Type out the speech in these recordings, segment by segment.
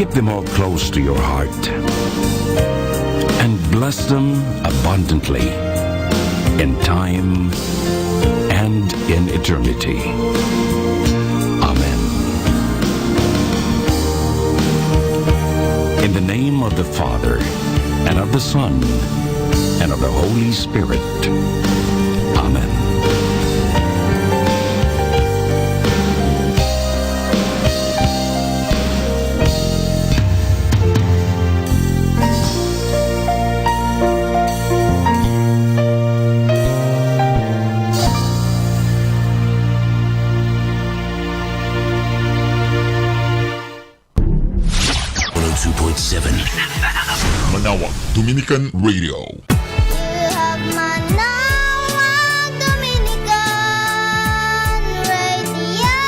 Keep them all close to your heart and bless them abundantly in time and in eternity. Amen. In the name of the Father, and of the Son, and of the Holy Spirit. Amen. Manaoag Dominican Radio. You have Manaoag Dominican Radio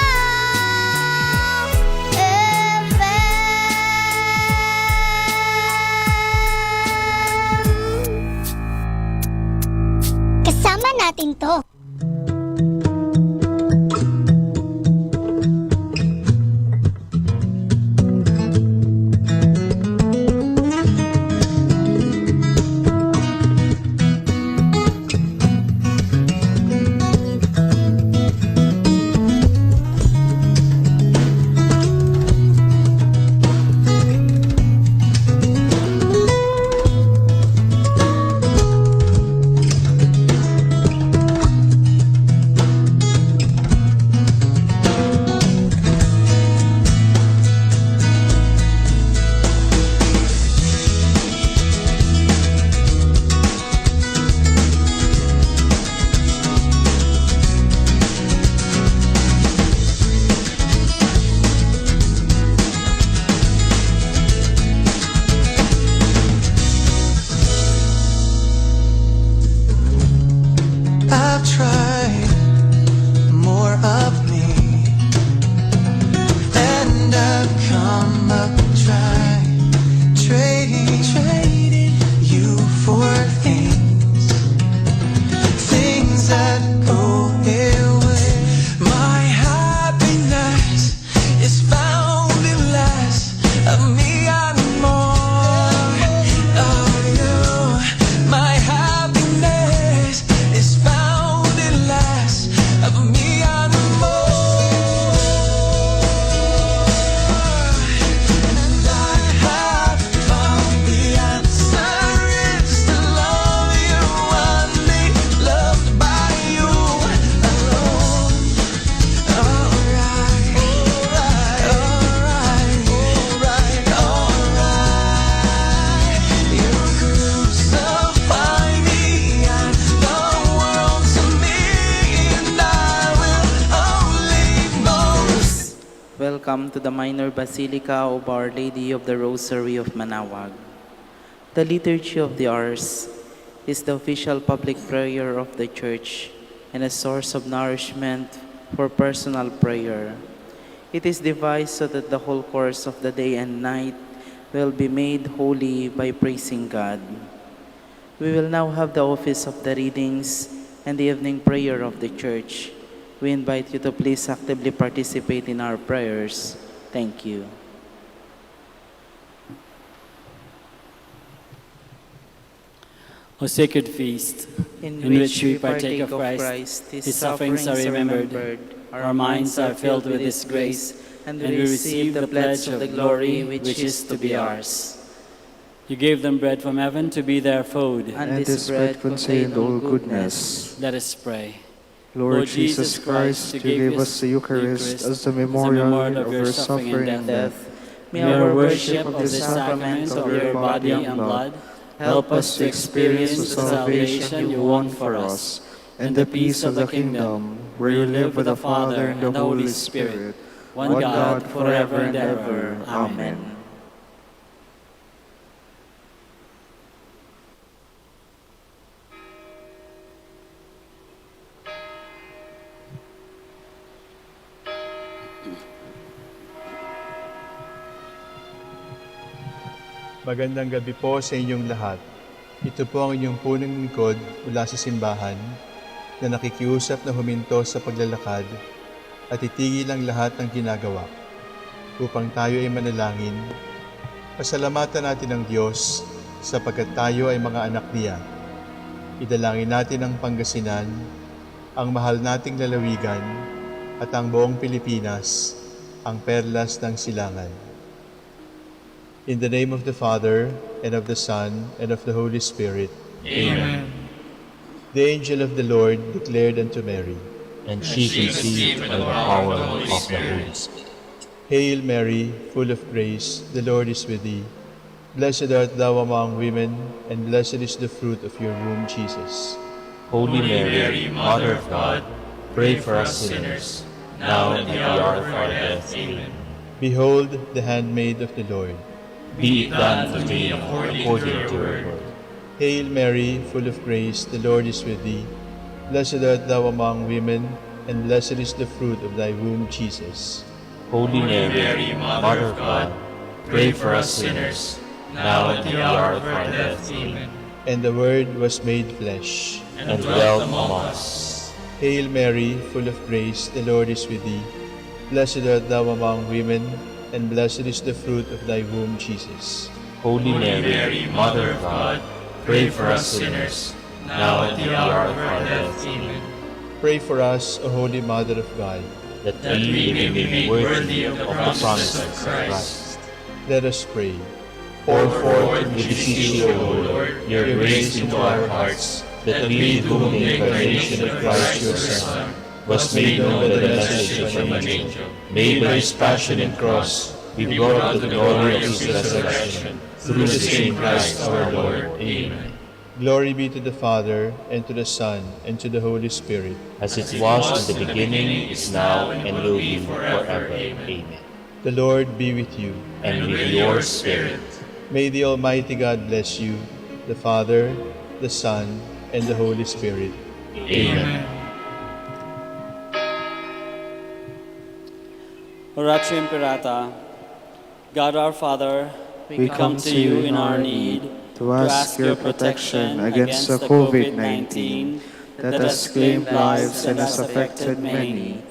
FM. Kasama natin to. Welcome to the Minor Basilica of Our Lady of the Rosary of Manaoag. The Liturgy of the Hours is the official public prayer of the Church and a source of nourishment for personal prayer. It is devised so that the whole course of the day and night will be made holy by praising God. We will now have the office of the readings and the evening prayer of the Church. We invite you to please actively participate in our prayers. Thank you. O sacred feast, in which we partake of Christ, His sufferings are remembered, our minds are filled with His grace, and we receive the pledge of the glory which is to be ours. You gave them bread from heaven to be their food, and this bread contained all goodness. Let us pray. Lord Jesus Christ, you gave us the Eucharist as the memorial of your suffering and death. May our worship of the sacraments of your body and blood help us to experience the salvation you won for us, and the peace of the kingdom, where you live with the Father and the Holy Spirit, one God, forever and ever. Amen. Magandang gabi po sa inyong lahat. Ito po ang inyong punong lingkod mula sa simbahan na nakikiusap na huminto sa paglalakad at itigil ang lahat ng ginagawa upang tayo ay manalangin Pasalamatan natin ang Diyos sapagkat tayo ay mga anak niya. Idalangin natin ang Pangasinan, ang mahal nating lalawigan, at ang buong Pilipinas, ang perlas ng silangan. In the name of the Father, and of the Son, and of the Holy Spirit. Amen. The angel of the Lord declared unto Mary, And she conceived by the power of the Holy Spirit. Hail Mary, full of grace, the Lord is with thee. Blessed art thou among women, and blessed is the fruit of your womb, Jesus. Holy Mary, Mother of God, pray for us sinners, now and at the hour of our death. Amen. Behold the handmaid of the Lord. Be it done to me according to your word. Hail Mary, full of grace, the Lord is with thee. Blessed art thou among women, and blessed is the fruit of thy womb, Jesus. Holy Mary, Mother of God, pray for us sinners, now and at the hour of our death. Amen. And the Word was made flesh, And dwelt among us. Hail Mary, full of grace, the Lord is with thee. Blessed art thou among women, and blessed is the fruit of thy womb, Jesus. Holy Mary, Mother of God, pray for us sinners, now and at the hour of our death. Amen. Pray for us, O Holy Mother of God. That we may be made worthy of the promises of Christ. Let us pray. Pour forth, we beseech you, O Lord, your grace into our hearts, that we, through whom the incarnation of Christ your Son was made known by the message of an angel, may by his passion and cross be brought to the glory of his resurrection, through the same Christ our Lord. Amen. Glory be to the Father, and to the Son, and to the Holy Spirit. As it was in the beginning, is now, and will be forever. Amen. The Lord be with you. And with your spirit. May the Almighty God bless you, the Father, the Son, and the Holy Spirit. Amen. Oratio Imperata, God our Father, we come to you in our need to ask your protection against the COVID-19 that has claimed lives and has affected many.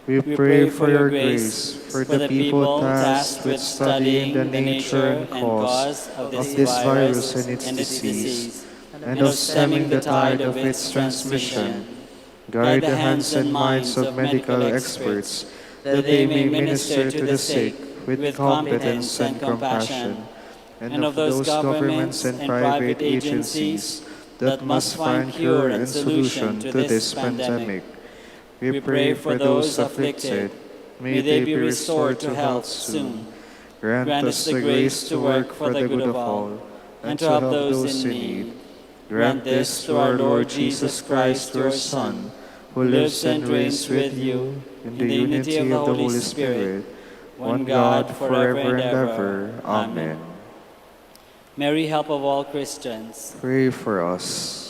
We pray for your grace for the people tasked with studying the nature and cause of this virus and its disease, and of stemming the tide of its transmission. Guide the hands and minds of medical experts that they may minister to the sick with competence and compassion, and of those governments and private agencies that must find cure and solution to this pandemic. We pray for those afflicted. May they be restored to health soon. Grant us the grace to work for the good of all, and to help those in need. Grant this through our Lord Jesus Christ, your Son, who lives and reigns with you in the unity of the Holy Spirit, one God, forever and ever. Amen. Mary, help of all Christians. Pray for us.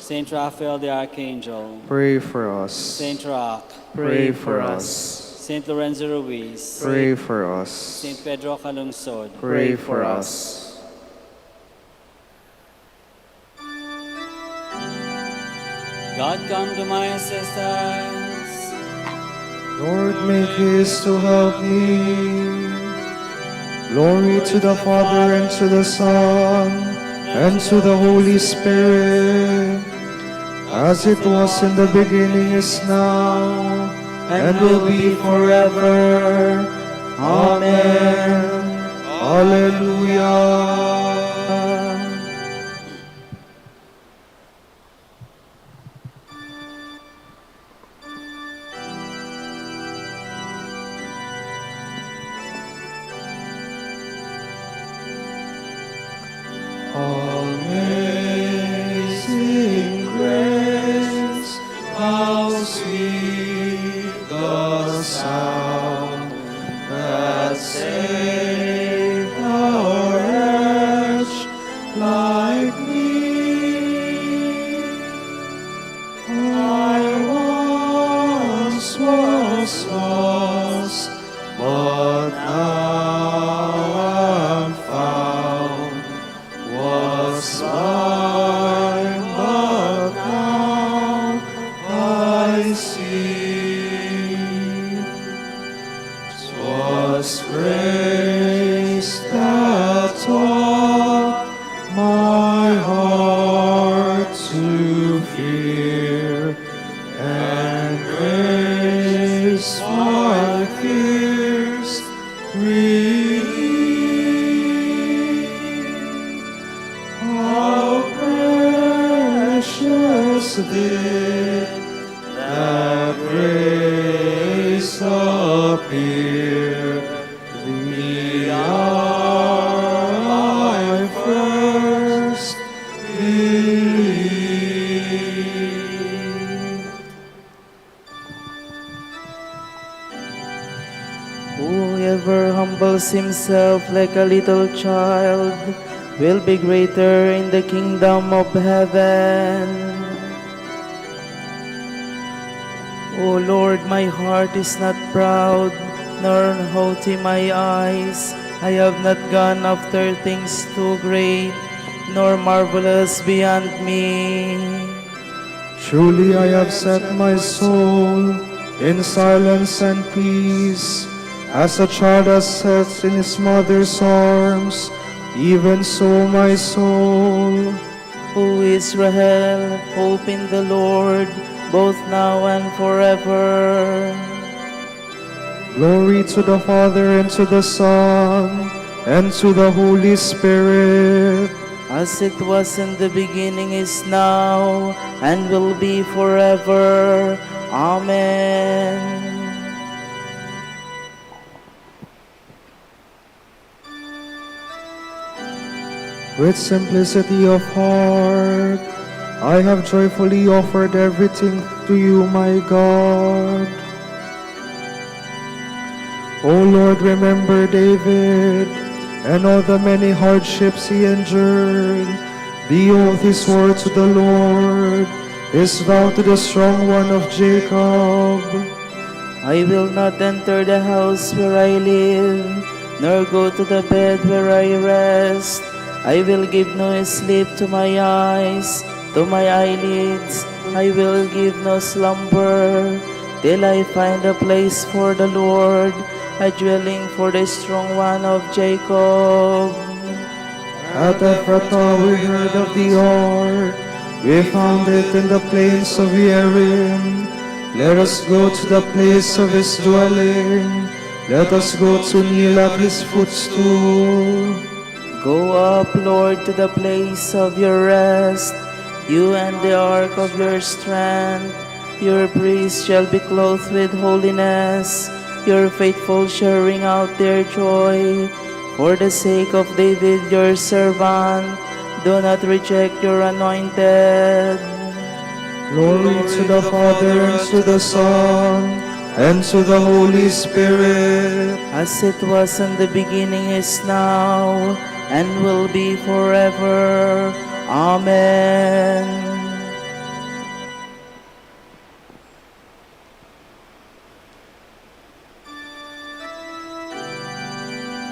Saint Raphael the Archangel. Pray for us. Saint Roch. Pray for us. Saint Lorenzo Ruiz. Pray for us. Saint Pedro Calungsod. Pray for us. God, come to my assistance. Lord, make haste to help me. Glory to the Father, and to the Son, and to the Holy Spirit, as it was in the beginning, is now, and will be forever. Amen. Alleluia. Amazing grace, how sweet the sound that saved a wretch like me. I once was lost, but now I'm found. Was first did that grace appear, the hour I first believed. Whoever humbles himself like a little child will be greater in the kingdom of heaven. O Lord, my heart is not proud, nor haughty my eyes. I have not gone after things too great, nor marvelous beyond me. Truly I have set my soul in silence and peace, as a child has sat in his mother's arms, even so my soul. O Israel, hope in the Lord, both now and forever. Glory to the Father, and to the Son, and to the Holy Spirit. As it was in the beginning, is now, and will be forever. Amen. With simplicity of heart, I have joyfully offered everything to you, my God. O Lord, remember David and all the many hardships he endured, the oath he swore to the Lord, his vow to the strong one of Jacob. I will not enter the house where I live, nor go to the bed where I rest. I will give no sleep to my eyes, to my eyelids. I will give no slumber, till I find a place for the Lord, a dwelling for the strong one of Jacob. At Ephrata we heard of the ark, we found it in the plains of Yerim. Let us go to the place of his dwelling, let us go to kneel at his footstool. Go up, Lord, to the place of your rest, you and the ark of your strength. Your priests shall be clothed with holiness, your faithful shall ring out their joy. For the sake of David your servant, do not reject your anointed. Glory to the Father, and to the Son, and to the Holy Spirit. As it was in the beginning, is now, and will be forever. Amen.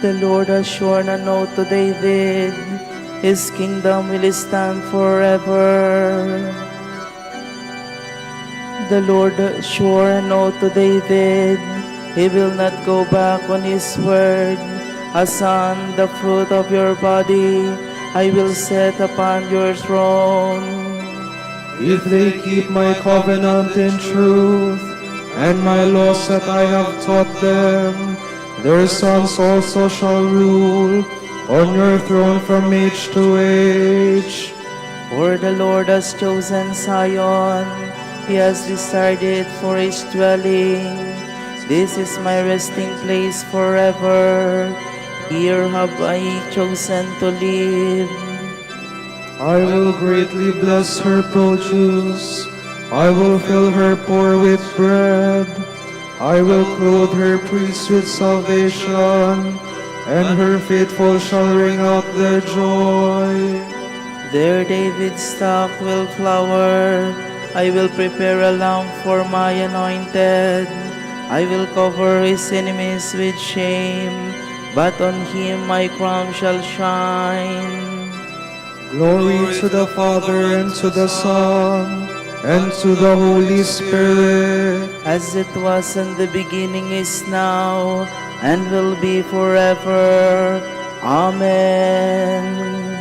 The Lord has sworn an oath to David, his kingdom will stand forever. The Lord swore an oath to David, he will not go back on his word. A son, the fruit of your body, I will set upon your throne. If they keep my covenant in truth, and my laws that I have taught them, their sons also shall rule on your throne from age to age. For the Lord has chosen Zion, he has decided for his dwelling. This is my resting place forever. Here have I chosen to live. I will greatly bless her produce. I will fill her poor with bread. I will clothe her priests with salvation, and her faithful shall ring out their joy. There David's stock will flower. I will prepare a lamp for my anointed. I will cover his enemies with shame, but on him my crown shall shine. Glory to the Father, and to the Son, and to the Holy Spirit. As it was in the beginning, is now, and will be forever. Amen.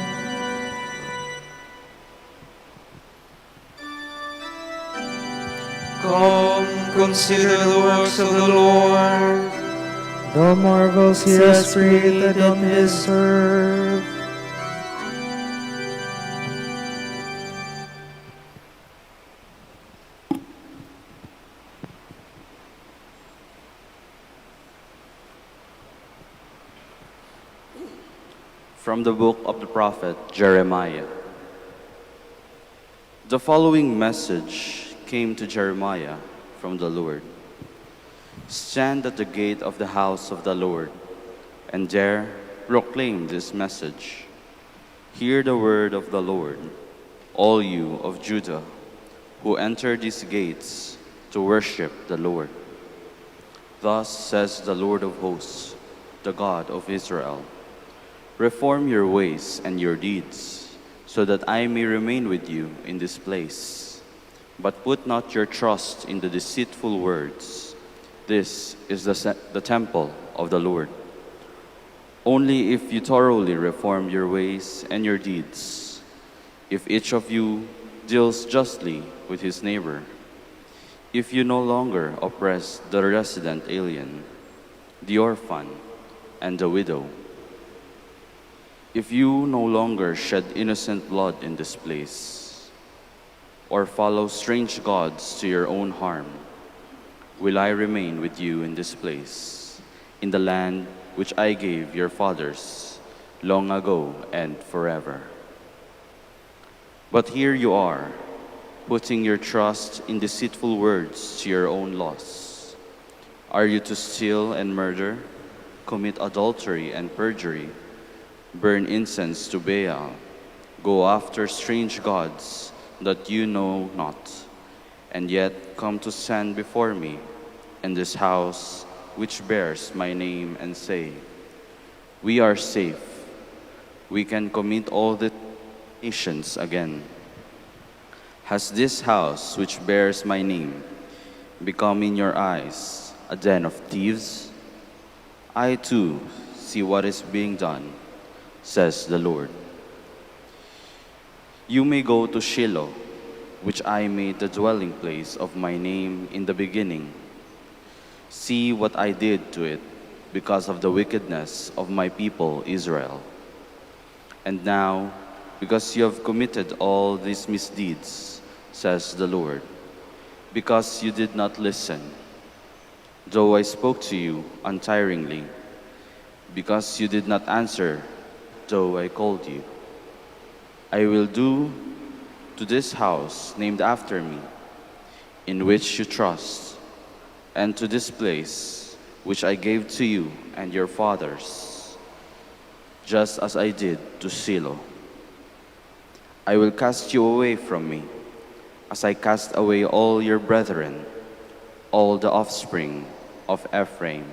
Come, consider the works of the Lord, the marvels he has created on his earth. From the book of the prophet Jeremiah. The following message came to Jeremiah from the Lord. Stand at the gate of the house of the Lord, and there proclaim this message. Hear the word of the Lord, all you of Judah, who enter these gates to worship the Lord. Thus says the Lord of hosts, the God of Israel, reform your ways and your deeds, so that I may remain with you in this place. But put not your trust in the deceitful words. This is the temple of the Lord. Only if you thoroughly reform your ways and your deeds, if each of you deals justly with his neighbor, if you no longer oppress the resident alien, the orphan, and the widow, if you no longer shed innocent blood in this place, or follow strange gods to your own harm, will I remain with you in this place, in the land which I gave your fathers long ago and forever. But here you are, putting your trust in deceitful words to your own loss. Are you to steal and murder, commit adultery and perjury, burn incense to Baal, go after strange gods that you know not, and yet come to stand before me in this house which bears my name and say, we are safe, we can commit all the nations again? Has this house which bears my name become in your eyes a den of thieves? I too see what is being done, says the Lord. You may go to Shiloh, which I made the dwelling place of my name in the beginning. See what I did to it because of the wickedness of my people Israel. And now, because you have committed all these misdeeds, says the Lord, because you did not listen, though I spoke to you untiringly, because you did not answer, though I called you, I will do to this house named after me, in which you trust, and to this place which I gave to you and your fathers, just as I did to Shiloh. I will cast you away from me, as I cast away all your brethren, all the offspring of Ephraim.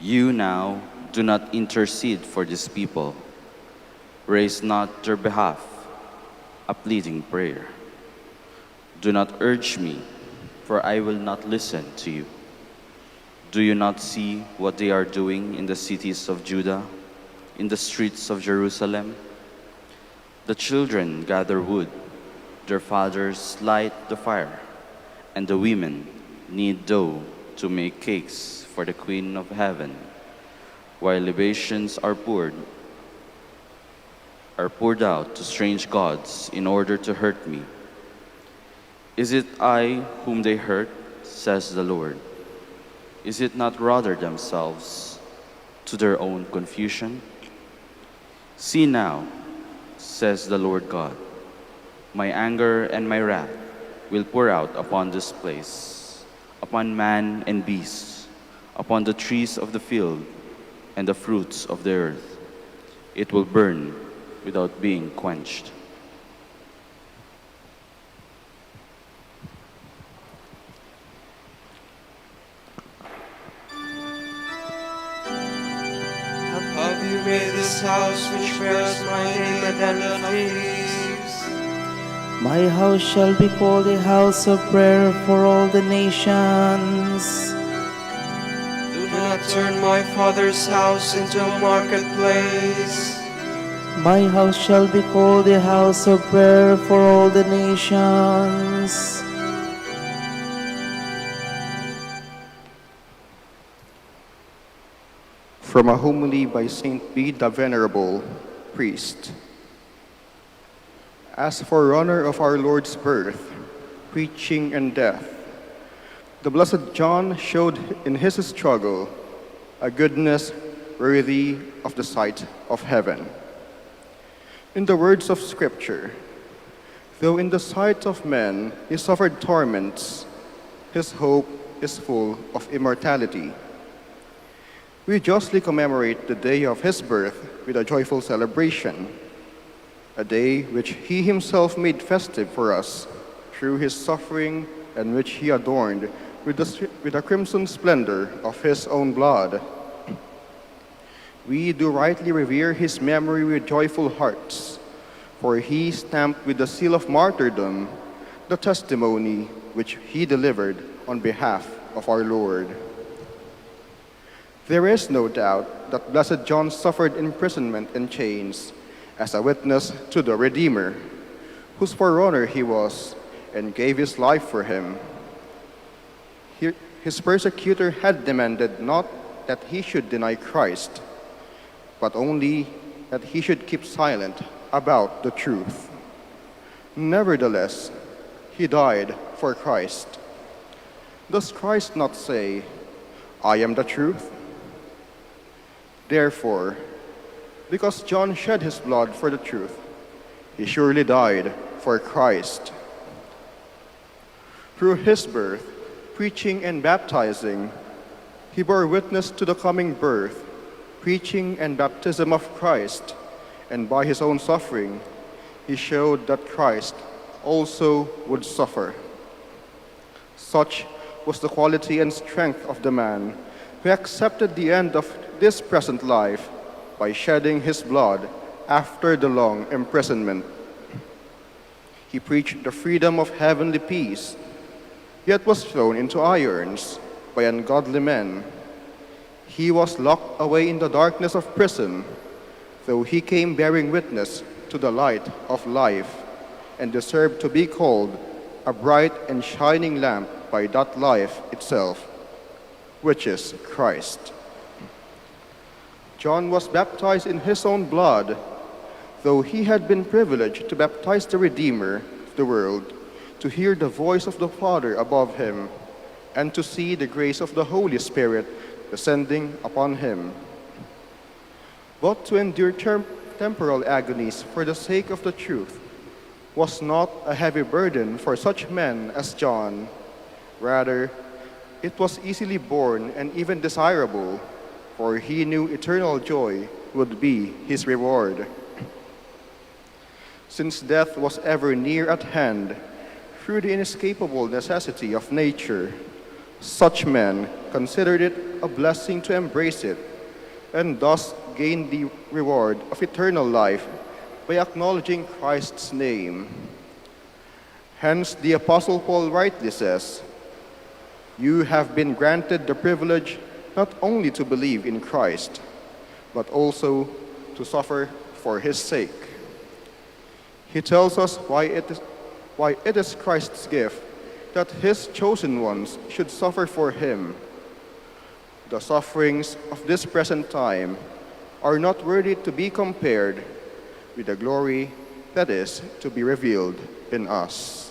You now do not intercede for this people. Raise not their behalf a pleading prayer. Do not urge me, for I will not listen to you. Do you not see what they are doing in the cities of Judah, in the streets of Jerusalem? The children gather wood, their fathers light the fire, and the women knead dough to make cakes for the Queen of Heaven, while libations are poured out to strange gods in order to hurt me. Is it I whom they hurt, says the Lord? Is it not rather themselves to their own confusion? See now, says the Lord God, my anger and my wrath will pour out upon this place, upon man and beast, upon the trees of the field and the fruits of the earth. It will burn without being quenched. Have you made this house which bears my name a den of thieves? My house shall be called a house of prayer for all the nations. Do not turn my father's house into a marketplace. My house shall be called a house of prayer for all the nations. From a homily by Saint Bede the Venerable, priest. As forerunner of our Lord's birth, preaching, and death, the Blessed John showed in his struggle a goodness, worthy of the sight of heaven. In the words of Scripture, though in the sight of men he suffered torments, his hope is full of immortality. We justly commemorate the day of his birth with a joyful celebration, a day which he himself made festive for us through his suffering and which he adorned with the crimson splendor of his own blood. We do rightly revere his memory with joyful hearts, for he stamped with the seal of martyrdom the testimony which he delivered on behalf of our Lord. There is no doubt that Blessed John suffered imprisonment and chains as a witness to the Redeemer, whose forerunner he was and gave his life for him. His persecutor had demanded not that he should deny Christ, but only that he should keep silent about the truth. Nevertheless, he died for Christ. Does Christ not say, "I am the truth"? Therefore, because John shed his blood for the truth, he surely died for Christ. Through his birth, preaching and baptizing, he bore witness to the coming birth, preaching and baptism of Christ, and by his own suffering, he showed that Christ also would suffer. Such was the quality and strength of the man who accepted the end of this present life by shedding his blood after the long imprisonment. He preached the freedom of heavenly peace, yet was thrown into irons by ungodly men. He was locked away in the darkness of prison, though he came bearing witness to the light of life, and deserved to be called a bright and shining lamp by that life itself, which is Christ. John was baptized in his own blood, though he had been privileged to baptize the Redeemer of the world, to hear the voice of the Father above him, and to see the grace of the Holy Spirit descending upon him. But to endure temporal agonies for the sake of the truth was not a heavy burden for such men as John. Rather, it was easily borne and even desirable, for he knew eternal joy would be his reward. Since death was ever near at hand, through the inescapable necessity of nature, such men considered it a blessing to embrace it, and thus gained the reward of eternal life by acknowledging Christ's name. Hence, the Apostle Paul rightly says, "You have been granted the privilege not only to believe in Christ, but also to suffer for his sake." He tells us why it is Christ's gift that his chosen ones should suffer for him. The sufferings of this present time are not worthy to be compared with the glory that is to be revealed in us.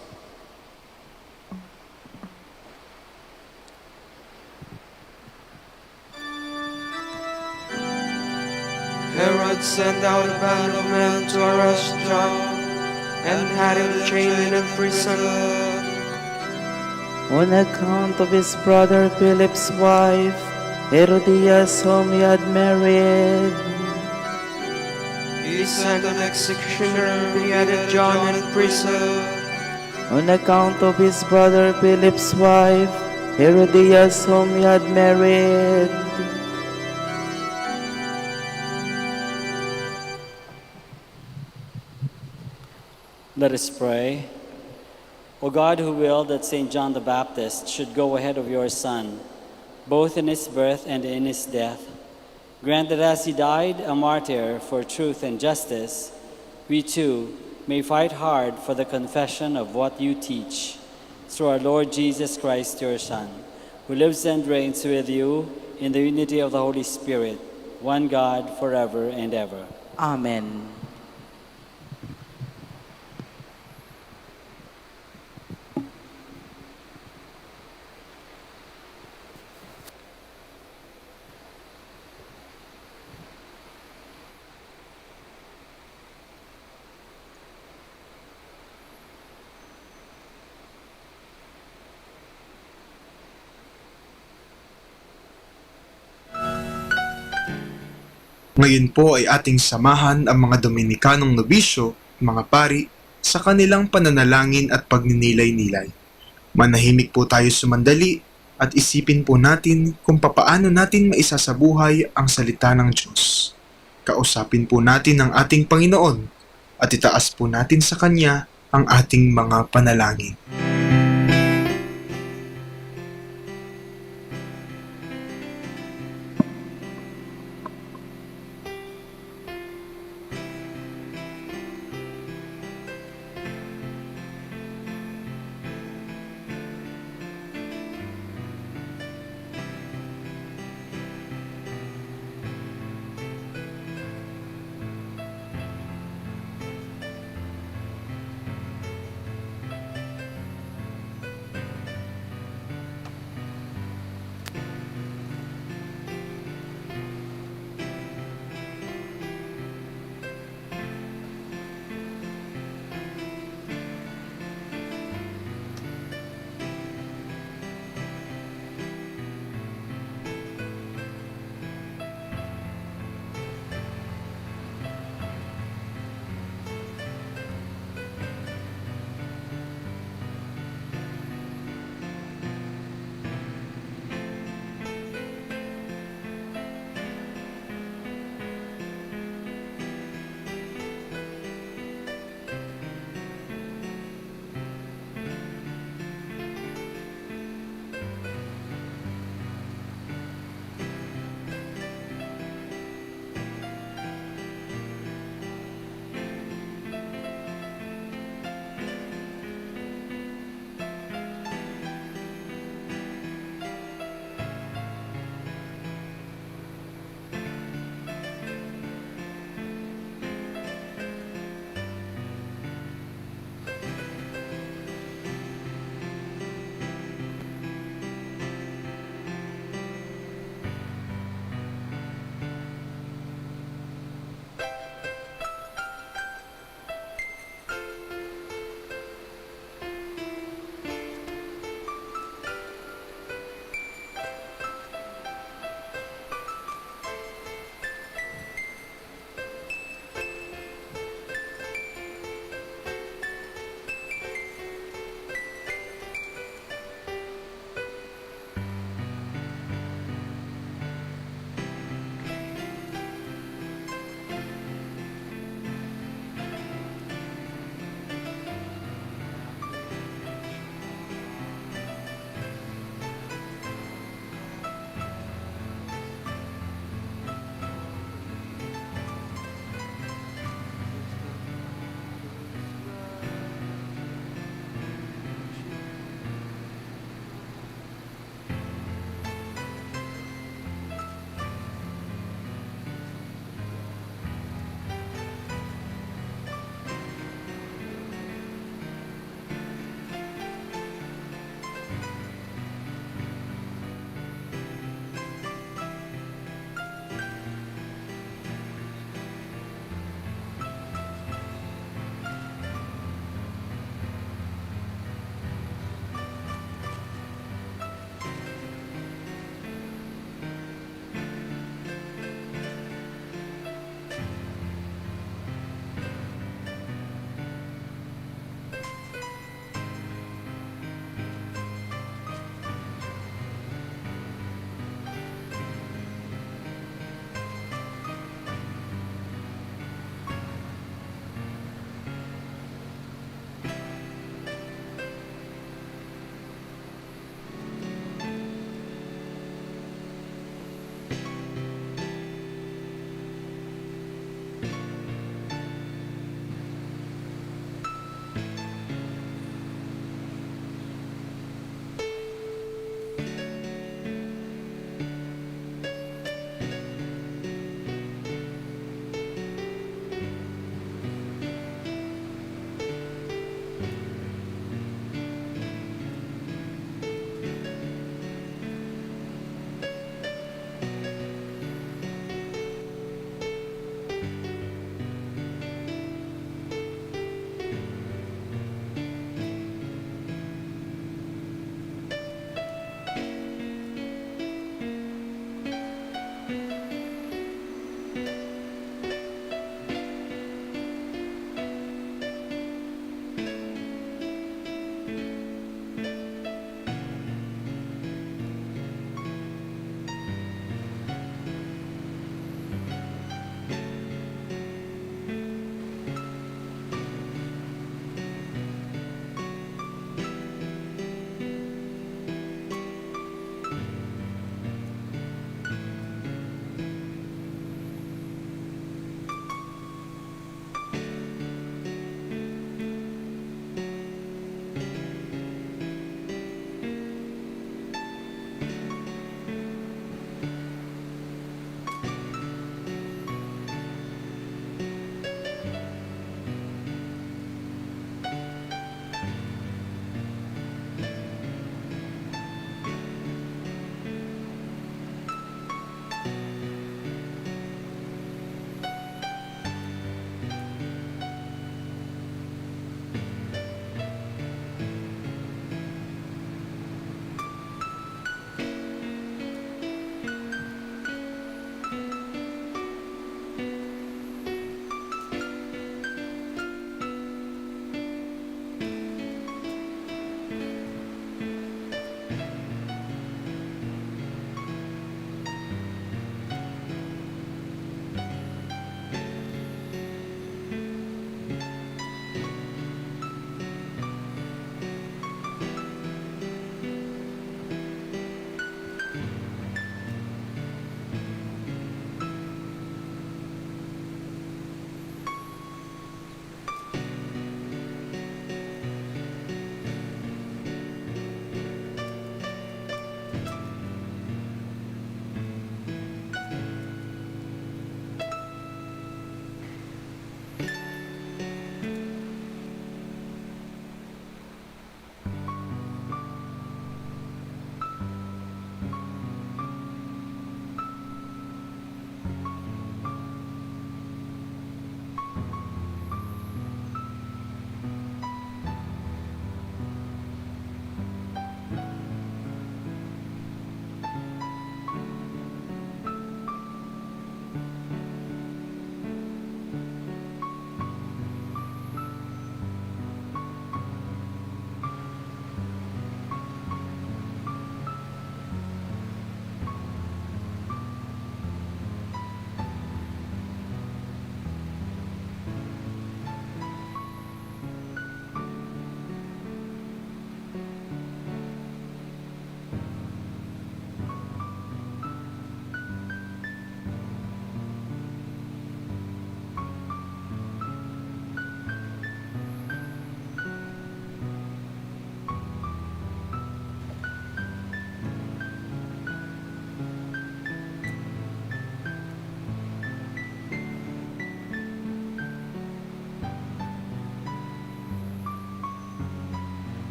Herod sent out a band of men to arrest John and had him chained in prison. On account of his brother Philip's wife, Herodias, whom he had married, He sent an executioner and beheaded John in prison. on account of his brother Philip's wife, Herodias, whom he had married. Let us pray. O God, who willed that St. John the Baptist should go ahead of your Son, both in his birth and in his death, grant that as he died a martyr for truth and justice, we too may fight hard for the confession of what you teach, through our Lord Jesus Christ, your Son, who lives and reigns with you in the unity of the Holy Spirit, one God, forever and ever. Amen. Ngayon po ay ating samahan ang mga Dominikanong nobisyo, mga pari, sa kanilang pananalangin at pagninilay-nilay. Manahimik po tayo sumandali at isipin po natin kung papaano natin maisasabuhay ang salita ng Diyos. Kausapin po natin ang ating Panginoon at itaas po natin sa Kanya ang ating mga panalangin.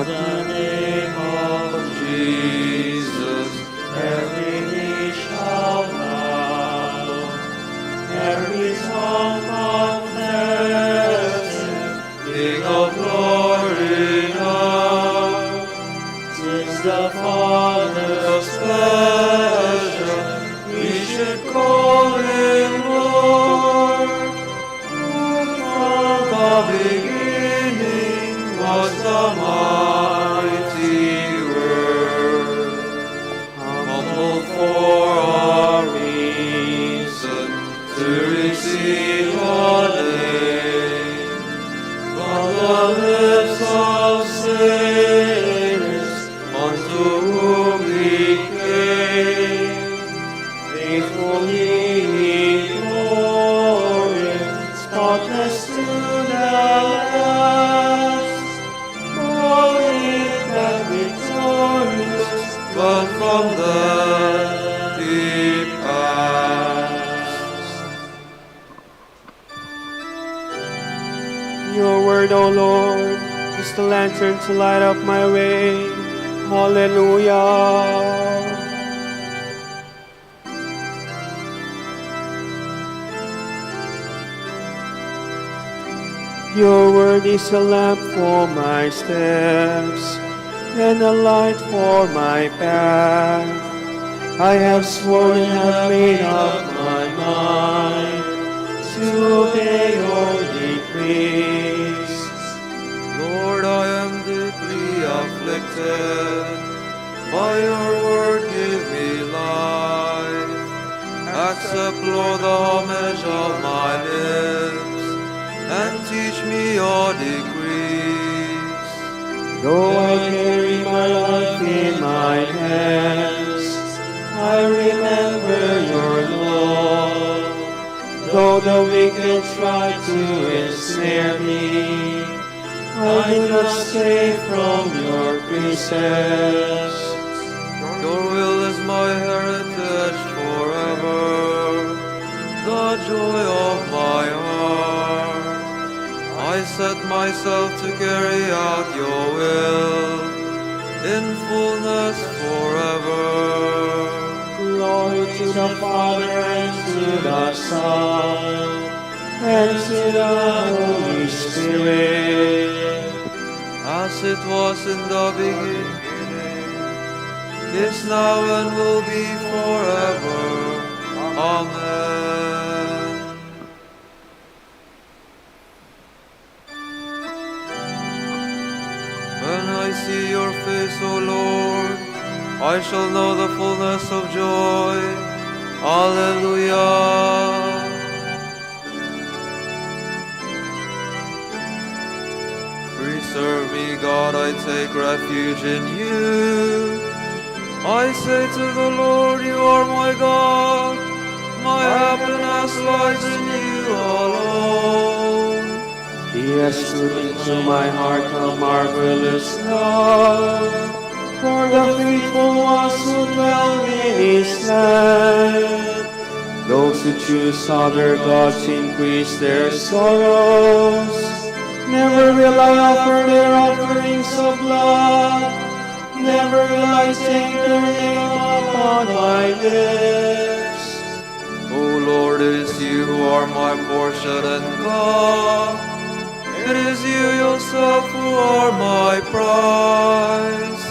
the name of Jesus, every knee shall bow, every tongue confess Him, King of glory now. 'Tis the Father's pleasure we should call Him Lord. From the beginning was the mighty Word, humble for our reason to receive a name from the lips of sinners unto whom He came. Faithfully ignoring, spotless to the last, falling back victorious, but from death He passed. Your word, O Lord, is the lantern to light up my way. Hallelujah. Your word is a lamp for my steps and a light for my path. I have sworn and have made up my mind to obey your decrees. Lord, I am deeply afflicted. By your word give me life. Accept, Lord, the homage of my lips, and teach me your decrees. Though I carry my life in my hands, I remember your law. Though the wicked try to ensnare me, I do not stray from your precepts. Your will is my heritage forever, the joy of my heart. I set myself to carry out your will in fullness forever. Glory to the Father and to the Son and to the Holy Spirit, as it was in the beginning, is now and will be forever. Amen. When I see your face, O Lord, I shall know the fullness of joy. Alleluia. Preserve me, God, I take refuge in you. I say to the Lord, you are my God. My happiness lies in you alone. He has put into my heart a marvelous love for the faithful ones who dwell in His land. Those who choose other gods increase their sorrows. Never will I offer their offerings of blood. Never will I take their name upon my lips. O Lord, it is you who are my portion and God. It is you yourself who are my prize.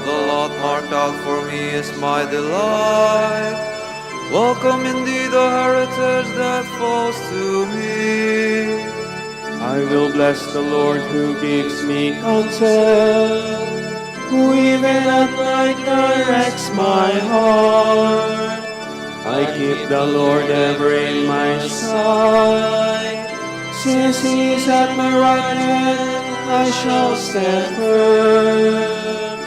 The lot marked out for me is my delight. Welcome indeed the heritage that falls to me. I will bless the Lord who gives me counsel, who even at night directs my heart. I keep the Lord ever in my sight. Since He is at my right hand, I shall stand firm.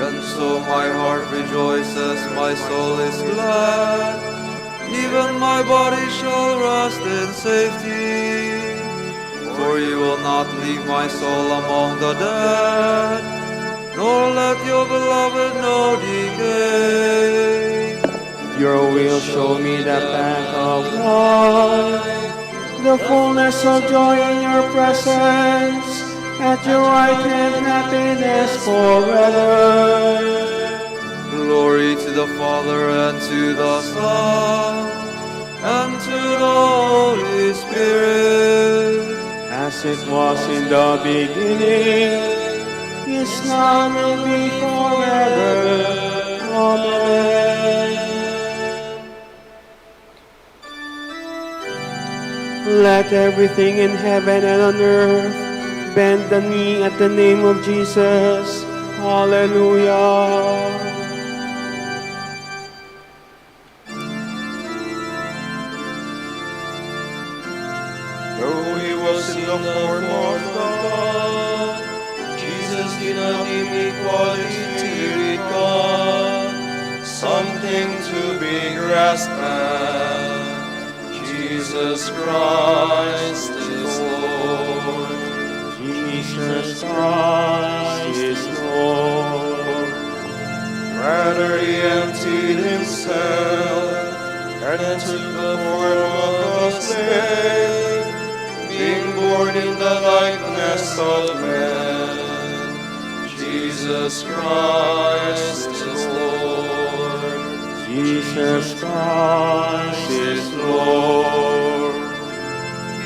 And so my heart rejoices, my soul is glad. Even my body shall rest in safety. For you will not leave my soul among the dead, nor let your beloved know decay. Your will show me the path of life, the fullness of joy in your presence, At your right hand happiness forever. Glory to the Father, and to the Son, and to the Holy Spirit. As it was in the beginning, is now, and will be forever. Amen. Let everything in heaven and on earth bend the knee at the name of Jesus. Hallelujah. Though he was in the form of God, Jesus did not deem equality with God something to be grasped at. Jesus Christ is Lord. Jesus Christ is Lord. Rather he emptied himself and took the form of a slave, being born in the likeness of man. Jesus Christ is Lord. Jesus Christ is Lord.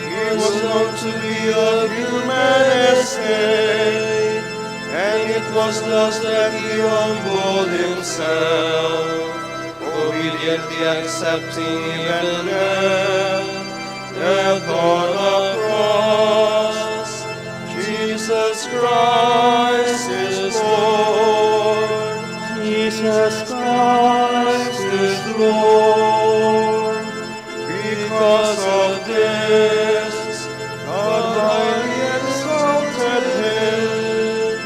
He was known to be of human estate, and it was thus that he humbled himself, obediently accepting even death on a cross. Jesus Christ is Lord. Jesus Christ is Lord. Because of this, God highly exalted him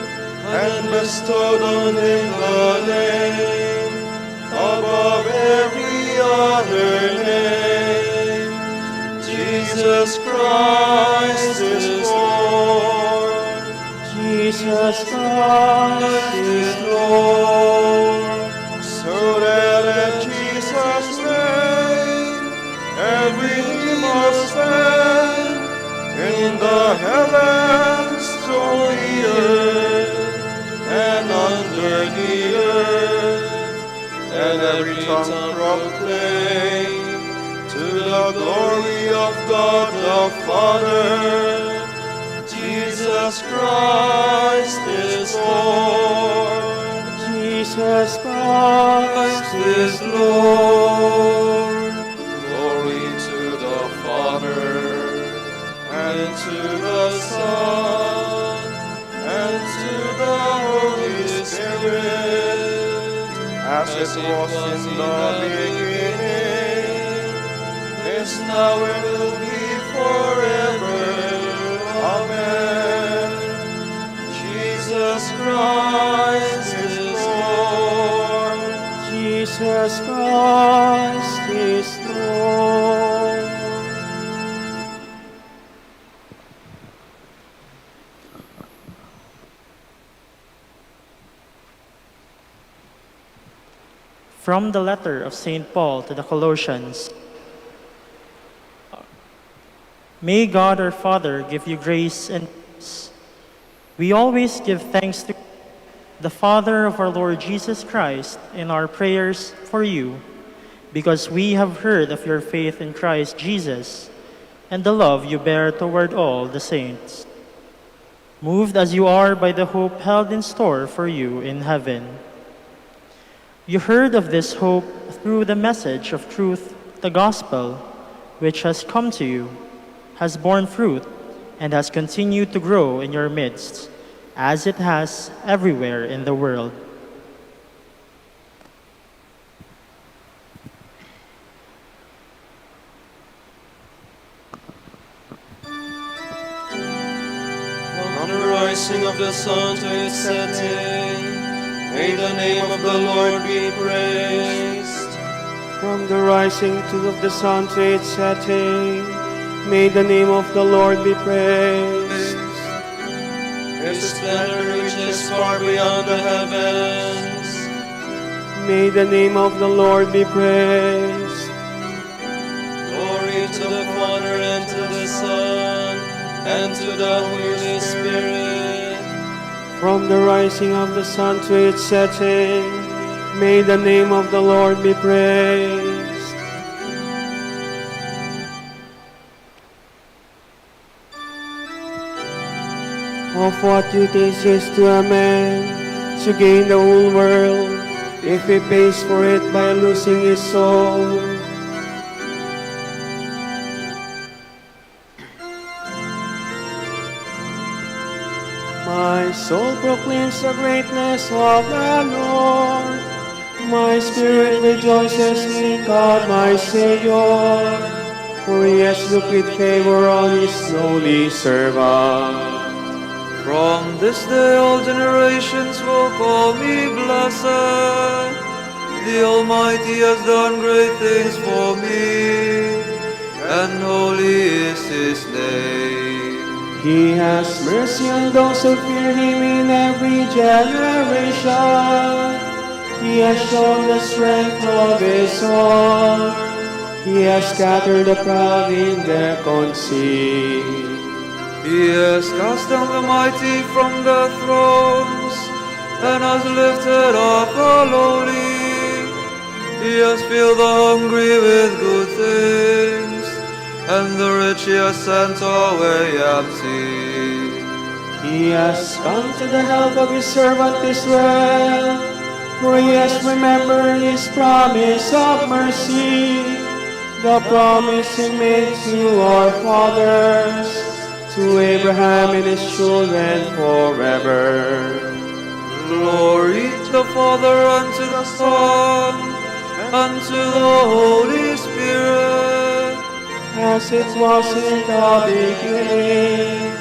and bestowed on him the name above every other name. Jesus Christ is Lord. Jesus Christ is Lord. So that at Jesus' name every knee must bend, in the heavens, on the earth, and under the earth, and every tongue proclaim to the glory of God the Father, Jesus Christ is Lord. Jesus Christ is Lord. Glory to the Father, and to the Son, and to the Holy Spirit, as it was in the beginning, is now, and will be forever. Amen. Jesus Christ is Lord. Jesus Christ is Lord. From the letter of St. Paul to the Colossians. May God our Father give you grace and peace. We always give thanks to the Father of our Lord Jesus Christ in our prayers for you, because we have heard of your faith in Christ Jesus and the love you bear toward all the saints. Moved as you are by the hope held in store for you in heaven. You heard of this hope through the message of truth, the gospel, which has come to you, has borne fruit, and has continued to grow in your midst, as it has everywhere in the world. From the rising of the sun to its setting, may the name of the Lord be praised. From the rising of the sun to its setting, may the name of the Lord be praised. His splendor reaches far beyond the heavens. May the name of the Lord be praised. Glory to the Father, and to the Son, and to the Holy Spirit, From the rising of the sun to its setting, may the name of the Lord be praised. Of what use it is to a man to gain the whole world, if he pays for it by losing his soul? My soul proclaims the greatness of the Lord. My spirit rejoices in God my Savior, for he has looked with favor on his lowly servant. From this day all generations will call me blessed. The Almighty has done great things for me, and holy is his name. He has mercy on those who fear him in every generation. He has shown the strength of his arm. He has scattered the proud in their conceit. He has cast down the mighty from their thrones, and has lifted up the lowly. He has filled the hungry with good things, and the rich he has sent away empty. He has come to the help of his servant Israel, for he has remembered his promise of mercy, the promise he made to our fathers, to Abraham and his children forever. Glory to the Father, and to the Son, and to the Holy Spirit, as it was in the beginning,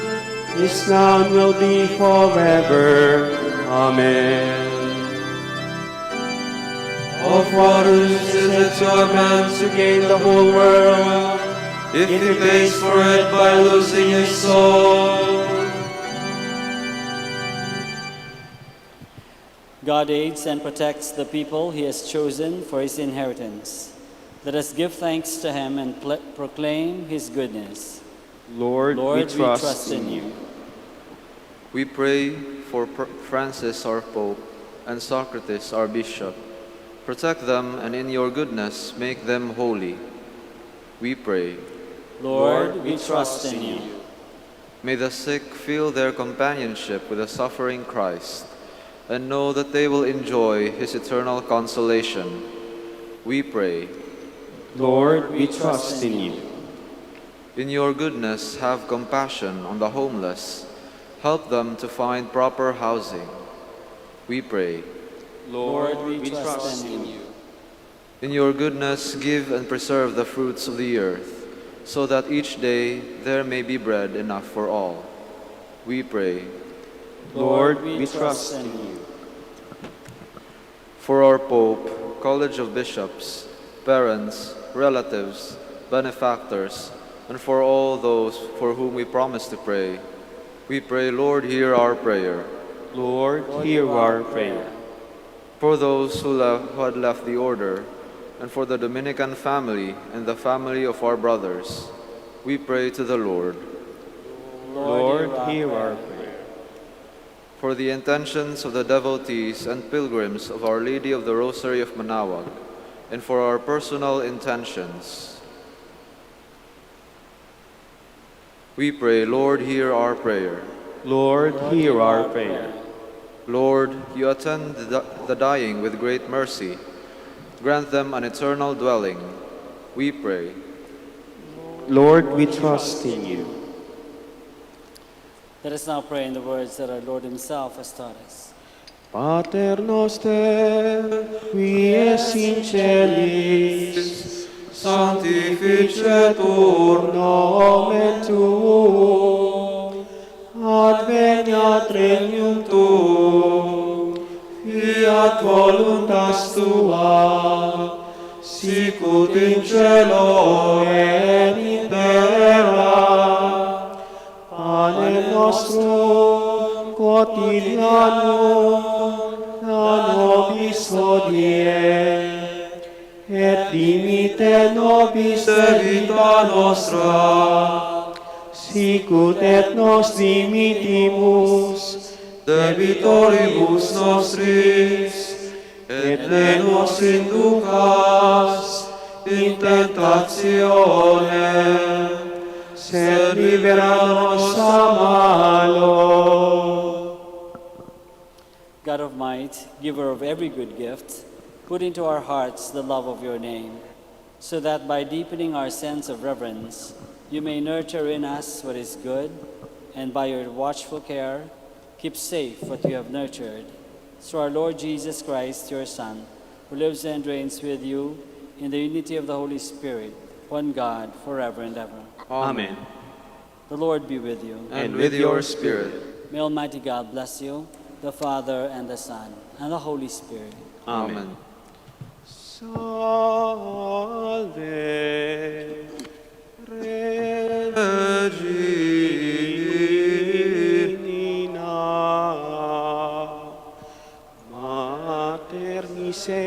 is now and will be forever. Amen. Of what use is it to a man to gain the whole world, if he pays for it by losing his soul? God aids and protects the people he has chosen for his inheritance. Let us give thanks to him and proclaim his goodness. Lord, we we trust in you. We pray for Francis our Pope and Socrates our Bishop. Protect them, and in your goodness make them holy. We pray. Lord, we trust in you. May the sick feel their companionship with the suffering Christ, and know that they will enjoy his eternal consolation. We pray. Lord, we trust in you. In your goodness, have compassion on the homeless. Help them to find proper housing. We pray. Lord, we trust in you. In your goodness, give and preserve the fruits of the earth, so that each day there may be bread enough for all. We pray. Lord, we trust in you. For our Pope, College of Bishops, parents, relatives, benefactors, and for all those for whom we promise to pray, we pray, Lord, hear our prayer. Lord, hear our prayer. For those who had left the order, and for the Dominican family and the family of our brothers, we pray to the Lord. Lord, hear our prayer. For the intentions of the devotees and pilgrims of Our Lady of the Rosary of Manaoag, and for our personal intentions, we pray, Lord, hear our prayer. Lord, hear our prayer. Lord, you attend the dying with great mercy. Grant them an eternal dwelling. We pray. Lord, we trust in you. Let us now pray in the words that our Lord himself has taught us. Pater noster, qui es in celis, sanctificetur nomen tuum, adveniat regnum tuum, fiat voluntas tua, sicut in cielo et in terra. Panem nostrum quotidianum da nobis hodie, et dimite nobis debita nostra, sicut et nos dimitimus debitoribus nostris, et ne nos inducas in tentationem, sed libera nos a malo. God of might, giver of every good gift, put into our hearts the love of your name, so that by deepening our sense of reverence, you may nurture in us what is good, and by your watchful care, keep safe what you have nurtured. Through our Lord Jesus Christ, your Son, who lives and reigns with you in the unity of the Holy Spirit, one God, forever and ever. Amen. The Lord be with you. And with your spirit. May Almighty God bless you, the Father, and the Son, and the Holy Spirit. Amen. Salve Regina, Mater Misericordiae,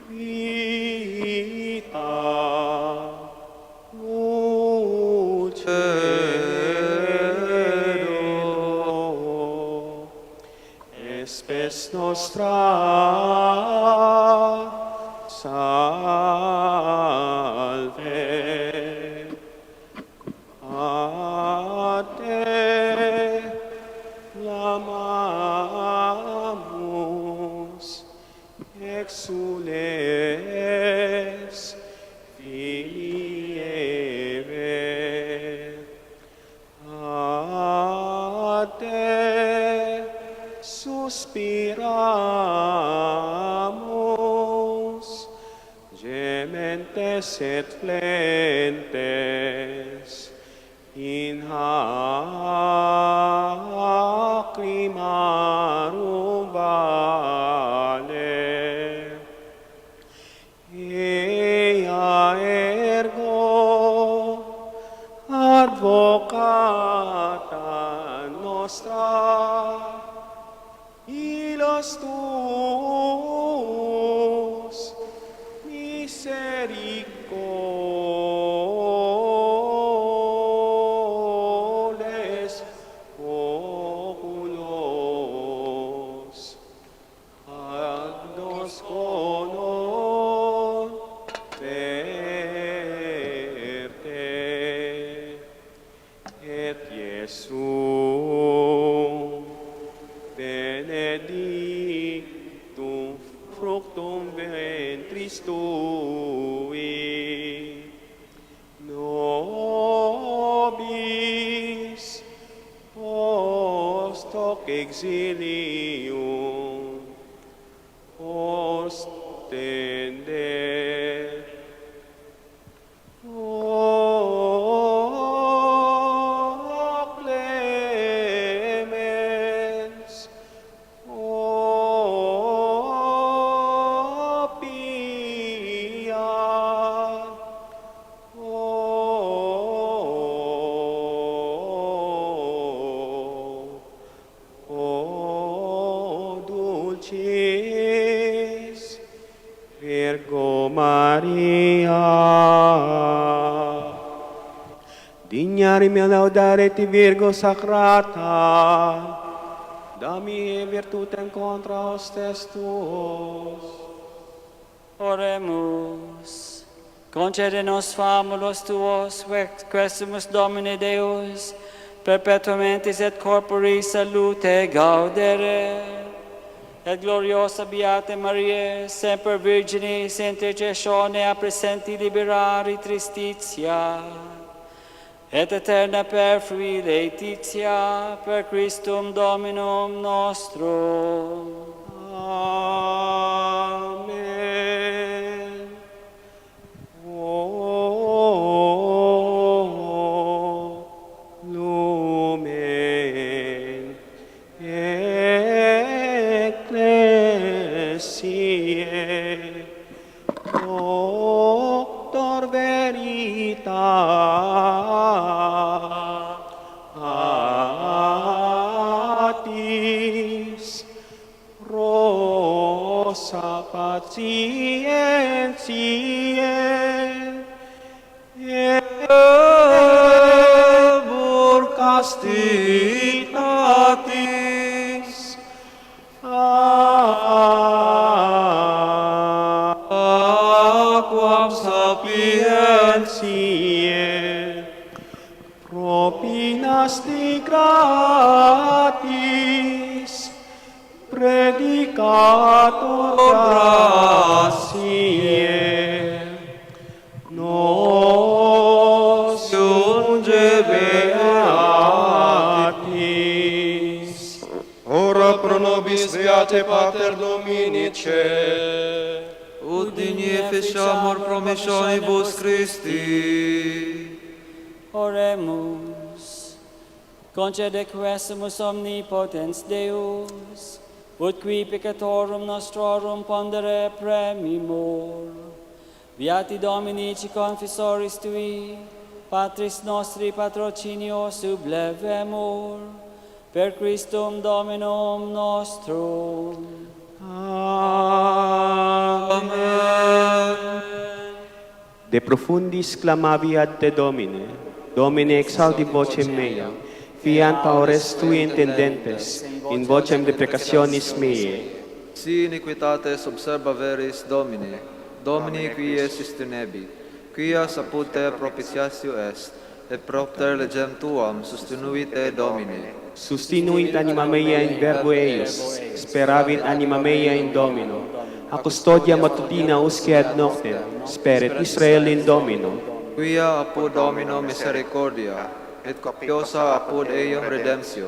Vita Lucero, Espes nostra, salve. A te clamamus, exules filii Eve. A te suspiramus, gementes et flentes, in lacrimarum vale. Ea ergo advocata nostra, ilos tuos misericordes oculos, ad nos honor verte, et Iesum benedictum fructum ventris tui, nobis post hoc exilium ostende. O clemens, o pia, o dulcis Virgo Maria. Dignari me laudare ti Virgo sacrata, dami virtutem contra hostes tuos. Oremus. Concede nos famulos tuos, quesumus Domine Deus, perpetuamentis et corpori salute gaudere. Et gloriosa Beate Mariae, semper Virginis, intercessione a presenti liberari tristitia, et eterna perfui laetitia, per Christum Dominum nostrum. Amen. O lumen ecclesiae, doctor veritatis, rosa patientiae, Burcastitatis. Aquam sapientiae. Propinasti gratis. Predicator gratiae. Nos unge beatis. Ora pro nobis beate Pater Dominice. Ut digni efficiamur promissionibus Christi. Oremus. Concede quesumus omnipotens Deus, ut qui peccatorum nostrorum pondere premimur. Beati Dominici confessoris tui, Patris nostri patrocinio sublevemur, per Christum Dominum nostrum. Amen. De profundis clamaviat te Domine, Domine exaudi vocem mea, fiant paures tui intendentes, in vocem deprecationis meae. Si iniquitates observa veris Domine, Domini qui es sustinebit, quia apud te propitiatio est, et propter legem tuam sustinuite Domine. Sustinuit anima mea in verbo eius, speravit anima mea in Domino. A custodia matutina usque ad noctem, speret Israel in Domino. Quia apud Domino misericordia, et copiosa apud eium redemptio,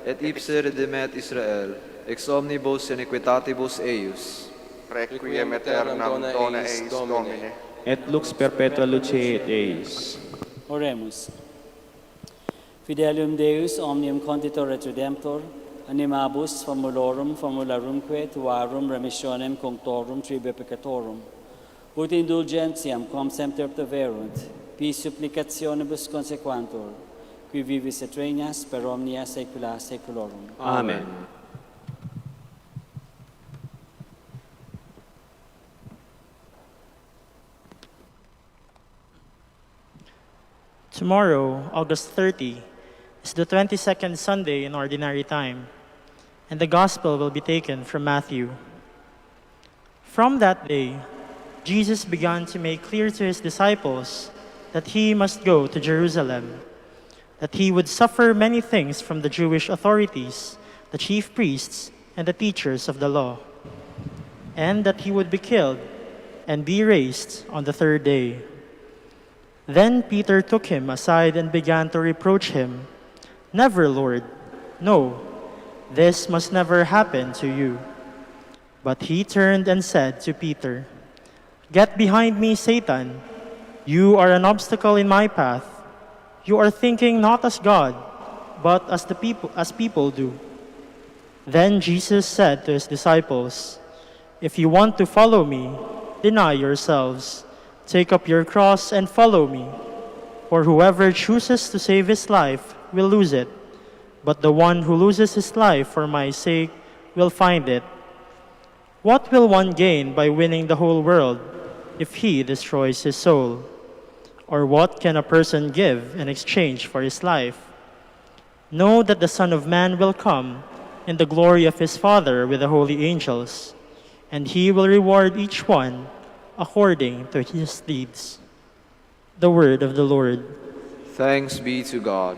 et ipse redimet Israel, ex omnibus iniquitatibus eius. Requiem aeternam dona eis Domine. Et lux perpetua luceat eis. Oremus. Fidelium Deus omnium conditor et redemptor, animabus formularumque tuarum remissionem conctorum tribe peccatorum, ut indulgentiam quam semper perverunt, pi supplicationibus consequantur, qui vivis et regnas per omnia saecula saeculorum. Amen. Tomorrow, August 30, is the 22nd Sunday in Ordinary Time, and the Gospel will be taken from Matthew. From that day, Jesus began to make clear to his disciples that he must go to Jerusalem, that he would suffer many things from the Jewish authorities, the chief priests, and the teachers of the law, and that he would be killed and be raised on the third day. Then Peter took him aside and began to reproach him. "Never, Lord. No, this must never happen to you." But he turned and said to Peter, "Get behind me, Satan. You are an obstacle in my path. You are thinking not as God, but as people do." Then Jesus said to his disciples, "If you want to follow me, deny yourselves. Take up your cross and follow me. For whoever chooses to save his life will lose it, but the one who loses his life for my sake will find it. What will one gain by winning the whole world if he destroys his soul? Or what can a person give in exchange for his life? Know that the Son of Man will come in the glory of his Father with the holy angels, and he will reward each one according to his deeds." The word of the Lord. Thanks be to God.